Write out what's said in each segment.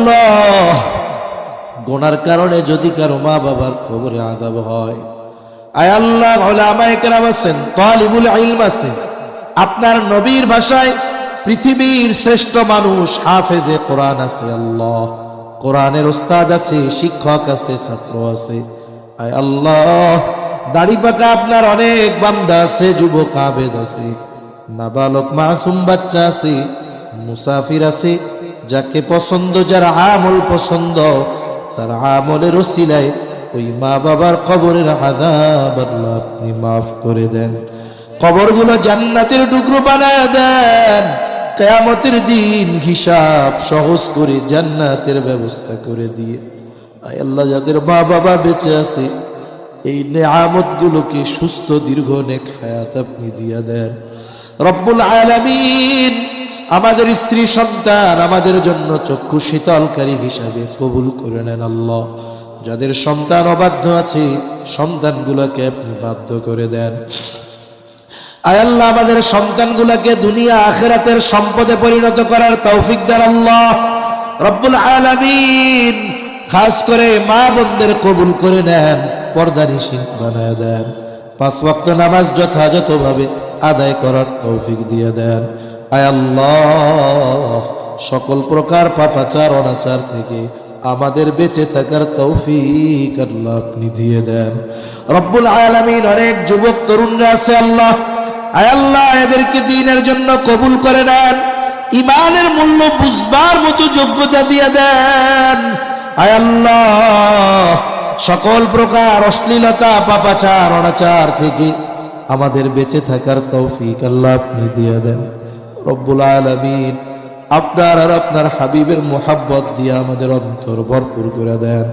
আল্লাহ, গুনার কারণে যদি কারো মা বাবার কবরে আযাব হয়, আয় আল্লাহ, উলামায়ে কেরাম আছেন, তালিবুল ইলম আছে, আপনার নবীর ভাষায় পৃথিবীর শ্রেষ্ঠ মানুষ হাফেজে কোরআন আছে, আল্লাহ কোরআনের ওস্তাদ আছে, শিক্ষক আছে, ছাত্র আছে। আয় আল্লাহ, দাড়ি পাকা আপনার অনেক বান্দা আছে, যুবক আবেদ আছে, নাবালক মাসুম বাচ্চা আছে, মুসাফির আছে, যাকে পছন্দ, যার আমল পছন্দ, তার আমলের ওসিলায় ওই মা বাবার কবরের আযাব আল্লাহ আপনি মাফ করে দেন, কবরগুলো জান্নাতের টুকরো বানায় দেন, কিয়ামতের দিন হিসাব সহজ করে জান্নাতের ব্যবস্থা করে দিয়ে। আয় আল্লাহ, যাদের মা বাবা বেঁচে আছে এই নেয়ামতগুলোকে সুস্থ দীর্ঘ নেক হায়াত আপনি দিয়ে দেন রব্বুল আলামিন। আমাদের স্ত্রী সন্তান আমাদের জন্য চক্ষু শীতলকারী হিসাবে কবুল করে নেন আল্লাহ। যাদের সন্তান অবাধ্য আছে সন্তানগুলোকে আপনি বাধ্য করে দেন। আয় আল্লাহ, আমাদের সন্তানগুলোকে দুনিয়া আখিরাতের সম্পদে পরিণত করার তৌফিক দেন আল্লাহ রব্বুল আলামিন। খাস করে মা বোনদের কবুল করে নেন, পর্দানিশীন বানায় দেন, 5 ওয়াক্ত নামাজ যথাযথভাবে আদায় করার তৌফিক দিয়ে দেন। আয় আল্লাহ, সকল প্রকার পাপাচার অনাচার থেকে আমাদের বেঁচে থাকার তৌফিক আল্লাহ আপনি দিয়ে দেন রব্বুল আলামিন। অনেক যুবক তরুণরা আছে আল্লাহ, আয় আল্লাহ, এদেরকে দ্বীনের জন্য কবুল করে নেন, ঈমানের মূল্য বুঝবার মতো যোগ্যতা দিয়ে দেন। আয় আল্লাহ, সকল প্রকার অশ্লীলতা পাপাচার অনাচার থেকে আমাদের বেঁচে থাকার তৌফিক আল্লাহ আপনি দিয়ে দেন রব্বুল আলামিন। আপনার আর আপনার হাবিবের মোহাব্বত দিয়ে আমাদের অন্তর ভরপুর করে দেন,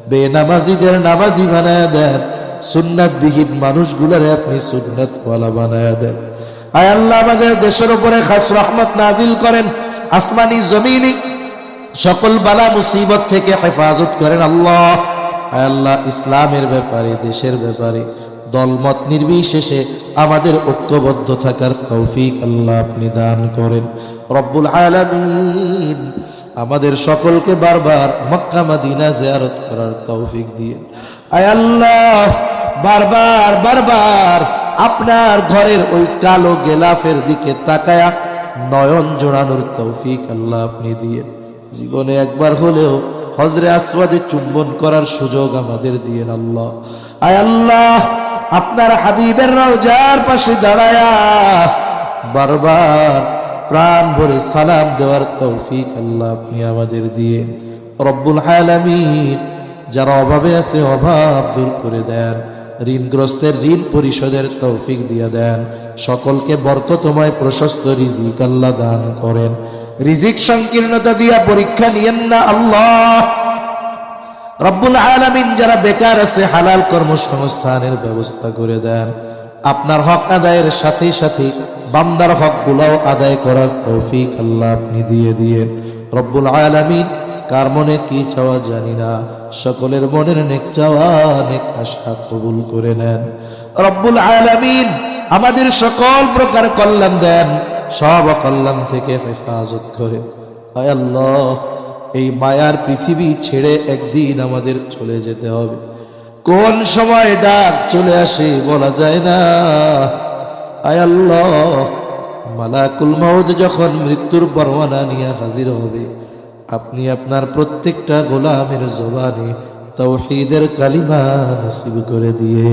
বেনামাজিদের নামাজি বানায় দেন, সুন্নাতবিহীন মানুষগুলোরে আপনি সুন্নাতওয়ালা বানায় দেন। আয় আল্লাহ, আমাদের দেশের উপরে খাস রহমত নাজিল করেন, আসমানি জমিনি সকল বালা মুসিবত থেকে হেফাজত করেন আল্লাহ। আয় আল্লাহ, ইসলামের ব্যাপারে, দেশের ব্যাপারে দলমত নির্বিশেষে আমাদের ঐক্যবদ্ধ থাকার তৌফিক আল্লাহ আপনি দান করেন রব্বুল আলামিন। আমাদের সকলকে বারবার মক্কা মদিনা জিয়ারত করার তৌফিক দিয়ে। আয় আল্লাহ, বারবার বারবার আপনার ঘরের ওই কালো গেলাফের দিকে তাকায়া নয়ন জোড়ানোর তৌফিক আল্লাহ আপনি দিয়ে। জীবনে একবার হলেও হজরে আসওয়াদে চুম্বন করার সুযোগ আমাদের দিয়েন আল্লাহ। আয় আল্লাহ, আপনার হাবিবের রওজার পাশে দাঁড়ায়া বারবার প্রাণ ভরে সালাম দেওয়ার তৌফিক আল্লাহ আপনি আমাদের দিয়েন রব্বুল আলামিন। যারা অভাবে আছে অভাব দূর করে দেন, ঋণগ্রস্তের ঋণ পরিশোধের তৌফিক দিয়ে দেন, সকলকে বরকতময় প্রশস্ত রিজিক আল্লাহ দান করেন। রিজিক সংকীর্ণতা দিয়া পরীক্ষা নিয়েন না আল্লাহ রব্বুল আলামিন। যারা বেকার আছে হালাল কর্মসংস্থানের ব্যবস্থা করে দেন, আপনার হক আদায়ের সাথে সাথে বান্দার হকগুলোও আদায় করার তৌফিক আল্লাহ আপনি দিয়ে দিয়েন রব্বুল আলামিন। কার মনে কি চাওয়া জানি না, সকলের মনের নেক চাওয়া নেক আশা কবুল করে নেন রব্বুল আলামিন। আমাদের সকল প্রকার কল্যাণ দেন, সব কল্যাণ থেকে হেফাজত করেন। আয় আল্লাহ, এই মায়ার পৃথিবী ছেড়ে একদিন আমাদের চলে যেতে হবে, কোন সময় ডাক চলে আসে বলা যায় না। আয় আল্লাহ, মালাকুল মউত যখন মৃত্যুর পরওয়ানা নিয়ে হাজির হবে, আপনি আপনার প্রত্যেকটা গোলামের জবানে তাওহীদের কালিমা নসিব করে দিয়ে